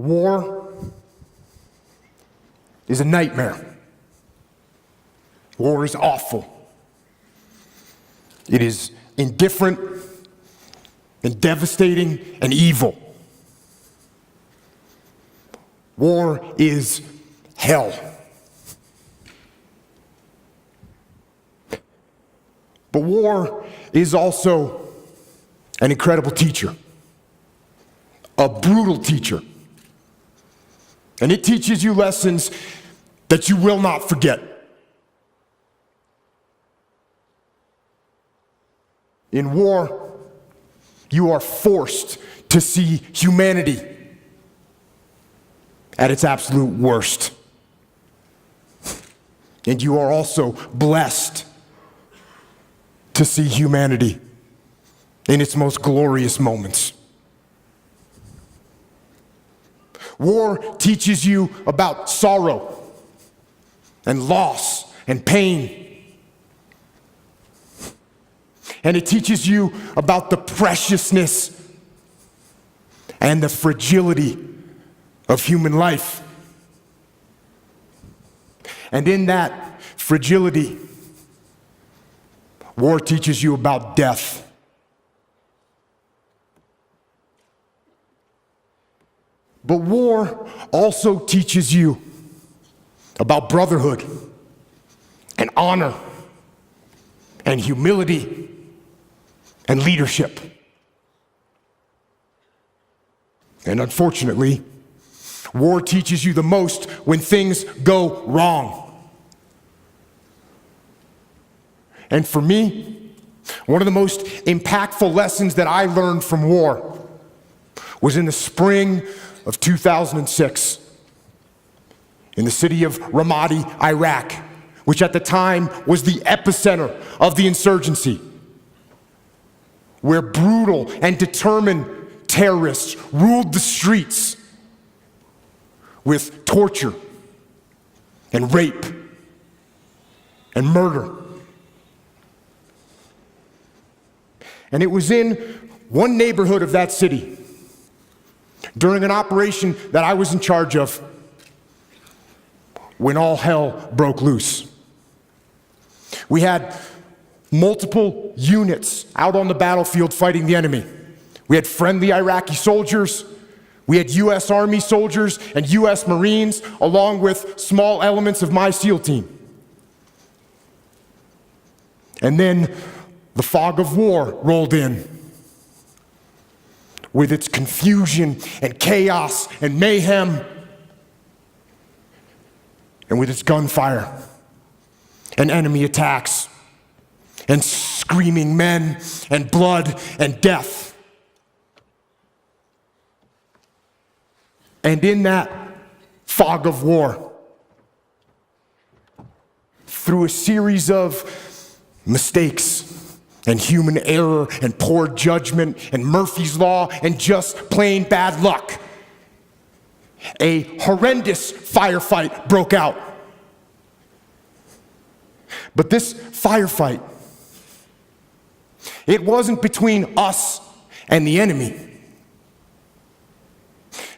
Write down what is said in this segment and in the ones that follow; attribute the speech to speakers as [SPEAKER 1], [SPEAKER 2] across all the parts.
[SPEAKER 1] War is a nightmare. War is awful. It is indifferent and devastating and evil. War is hell. But war is also an incredible teacher, a brutal teacher. And it teaches you lessons that you will not forget. In war, you are forced to see humanity at its absolute worst. And you are also blessed to see humanity in its most glorious moments. War teaches you about sorrow and loss and pain. And it teaches you about the preciousness and the fragility of human life. And in that fragility, war teaches you about death. But war also teaches you about brotherhood and honor and humility and leadership. And unfortunately, war teaches you the most when things go wrong. And for me, one of the most impactful lessons that I learned from war was in the spring of 2006 in the city of Ramadi, Iraq, which at the time was the epicenter of the insurgency, where brutal and determined terrorists ruled the streets with torture and rape and murder. And it was in one neighborhood of that city, during an operation that I was in charge of, when all hell broke loose. We had multiple units out on the battlefield fighting the enemy. We had friendly Iraqi soldiers, we had U.S. Army soldiers and U.S. Marines, along with small elements of my SEAL team. And then the fog of war rolled in, with its confusion and chaos and mayhem, and with its gunfire and enemy attacks and screaming men and blood and death. And in that fog of war, through a series of mistakes and human error and poor judgment and Murphy's Law and just plain bad luck, a horrendous firefight broke out. But this firefight, it wasn't between us and the enemy.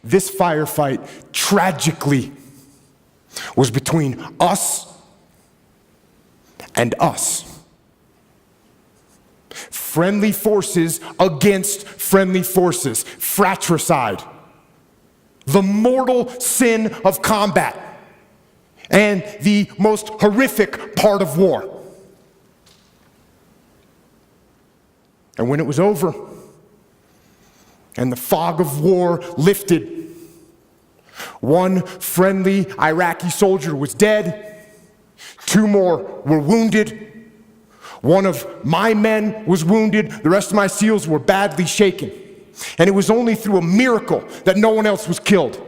[SPEAKER 1] This firefight, tragically, was between us and us. Friendly forces against friendly forces, fratricide, the mortal sin of combat, and the most horrific part of war. And when it was over, and the fog of war lifted, one friendly Iraqi soldier was dead, 2 more were wounded. One of my men was wounded, the rest of my SEALs were badly shaken. And it was only through a miracle that no one else was killed.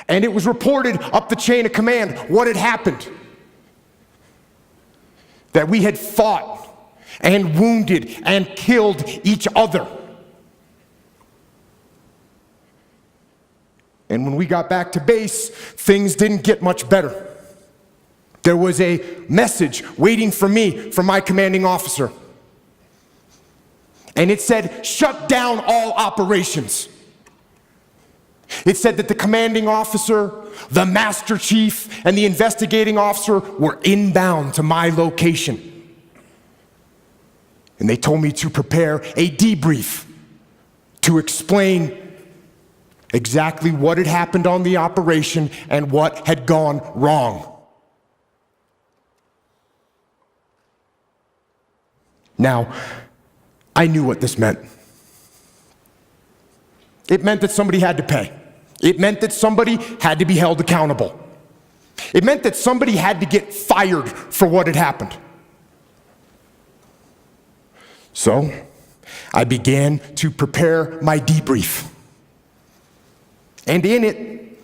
[SPEAKER 1] And it was reported up the chain of command what had happened. That we had fought and wounded and killed each other. And when we got back to base, things didn't get much better. There was a message waiting for me from my commanding officer. And it said, shut down all operations. It said that the commanding officer, the master chief, and the investigating officer were inbound to my location. And they told me to prepare a debrief to explain exactly what had happened on the operation and what had gone wrong. Now, I knew what this meant. It meant that somebody had to pay. It meant that somebody had to be held accountable. It meant that somebody had to get fired for what had happened. So, I began to prepare my debrief. And in it,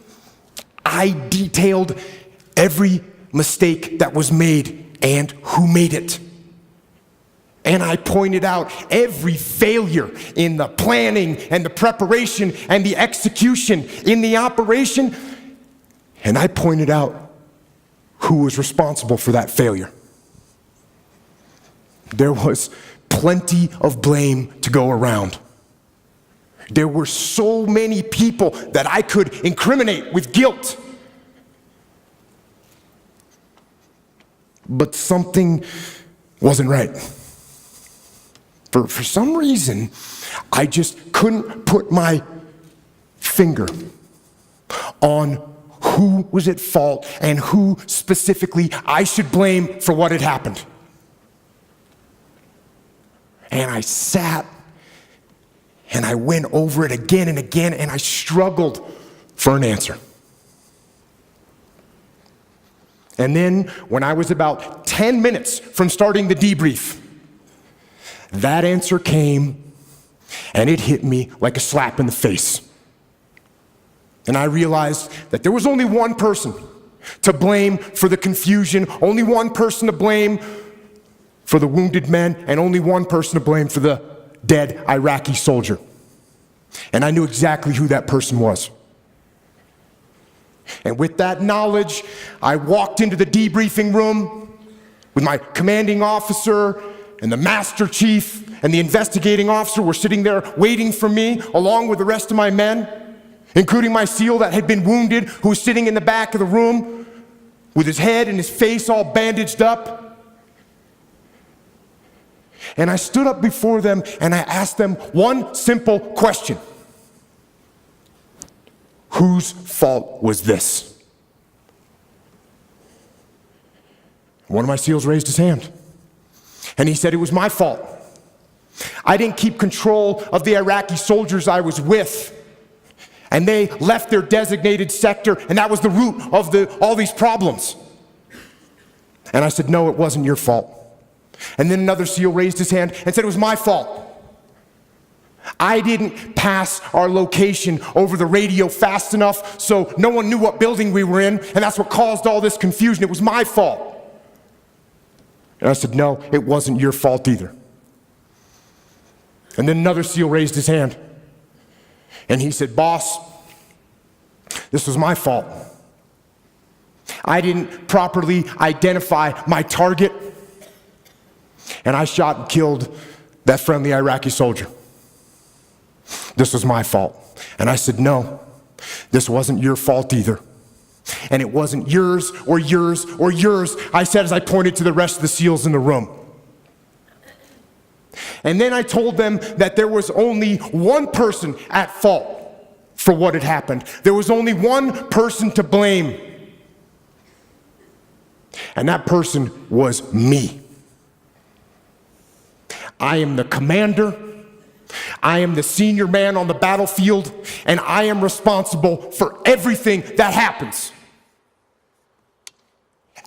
[SPEAKER 1] I detailed every mistake that was made and who made it. And I pointed out every failure in the planning and the preparation and the execution in the operation. And I pointed out who was responsible for that failure. There was plenty of blame to go around. There were so many people that I could incriminate with guilt. But something wasn't right. For some reason, I just couldn't put my finger on who was at fault and who specifically I should blame for what had happened. And I sat and I went over it again and again, and I struggled for an answer. And then, when I was about 10 minutes from starting the debrief, that answer came, and it hit me like a slap in the face. And I realized that there was only one person to blame for the confusion, only one person to blame for the wounded men, and only one person to blame for the dead Iraqi soldier. And I knew exactly who that person was. And with that knowledge, I walked into the debriefing room with my commanding officer, and the master chief and the investigating officer were sitting there waiting for me, along with the rest of my men, including my SEAL that had been wounded, who was sitting in the back of the room with his head and his face all bandaged up. And I stood up before them and I asked them one simple question. Whose fault was this? One of my SEALs raised his hand. And he said, it was my fault. I didn't keep control of the Iraqi soldiers I was with. And they left their designated sector, and that was the root of all these problems. And I said, no, it wasn't your fault. And then another SEAL raised his hand and said, it was my fault. I didn't pass our location over the radio fast enough, so no one knew what building we were in, and that's what caused all this confusion. It was my fault. And I said, no, it wasn't your fault either. And then another SEAL raised his hand. And he said, boss, this was my fault. I didn't properly identify my target. And I shot and killed that friendly Iraqi soldier. This was my fault. And I said, no, this wasn't your fault either. And it wasn't yours or yours or yours, I said as I pointed to the rest of the SEALs in the room. And then I told them that there was only one person at fault for what had happened. There was only one person to blame. And that person was me. I am the commander. I am the senior man on the battlefield, and I am responsible for everything that happens.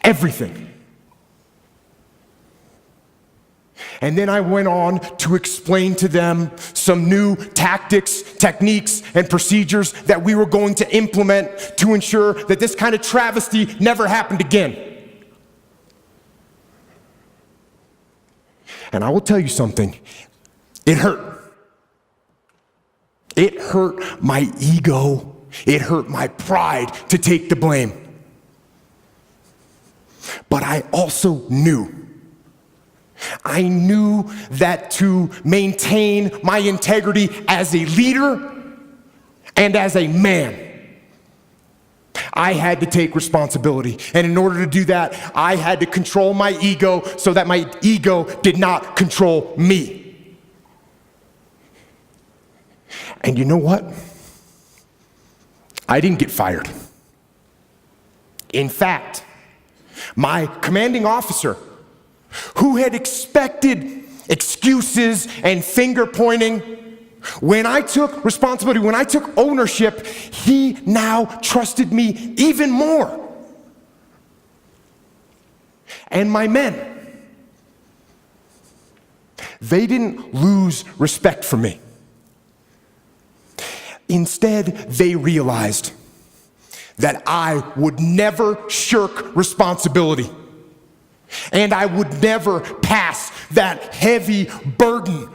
[SPEAKER 1] Everything. And then I went on to explain to them some new tactics, techniques, and procedures that we were going to implement to ensure that this kind of travesty never happened again. And I will tell you something, it hurt. It hurt my ego. It hurt my pride to take the blame. But I also knew. I knew that to maintain my integrity as a leader And as a man, I had to take responsibility. And in order to do that, I had to control my ego so that my ego did not control me. And you know what? I didn't get fired. In fact, my commanding officer, who had expected excuses and finger pointing, when I took responsibility, when I took ownership, he now trusted me even more. And my men, they didn't lose respect for me. Instead, they realized that I would never shirk responsibility, and I would never pass that heavy burden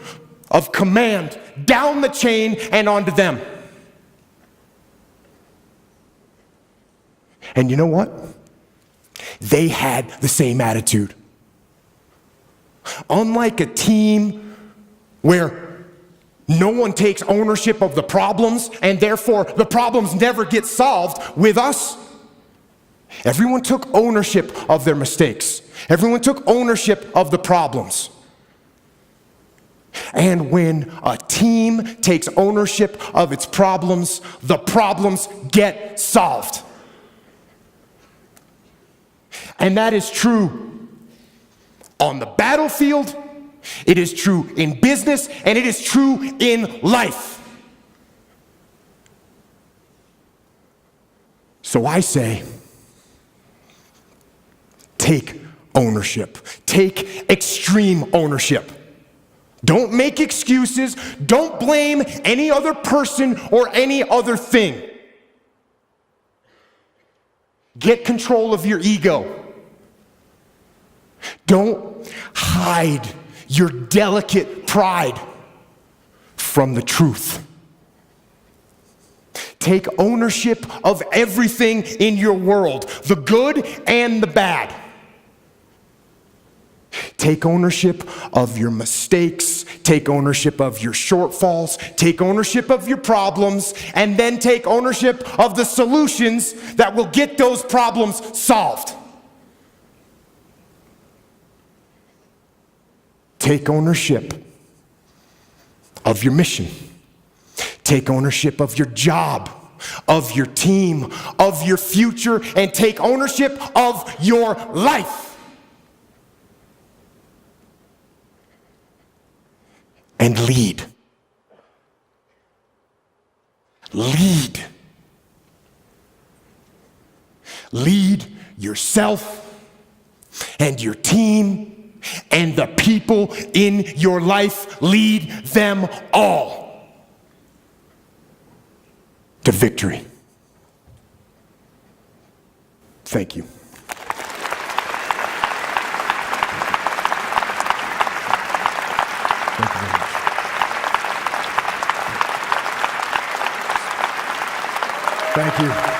[SPEAKER 1] of command down the chain and onto them. And you know what? They had the same attitude. Unlike a team where no one takes ownership of the problems and therefore the problems never get solved, with us, everyone took ownership of their mistakes. Everyone took ownership of the problems. And when a team takes ownership of its problems, the problems get solved. And that is true on the battlefield, it is true in business, and it is true in life. So I say, take ownership. Take extreme ownership. Don't make excuses. Don't blame any other person or any other thing. Get control of your ego. Don't hide your delicate pride from the truth. Take ownership of everything in your world, the good and the bad. Take ownership of your mistakes, take ownership of your shortfalls, take ownership of your problems, and then take ownership of the solutions that will get those problems solved. Take ownership of your mission. Take ownership of your job, of your team, of your future, and take ownership of your life. And lead. Lead. Lead yourself and your team and the people in your life. Lead them all to victory. Thank you. Thank you very much. Thank you.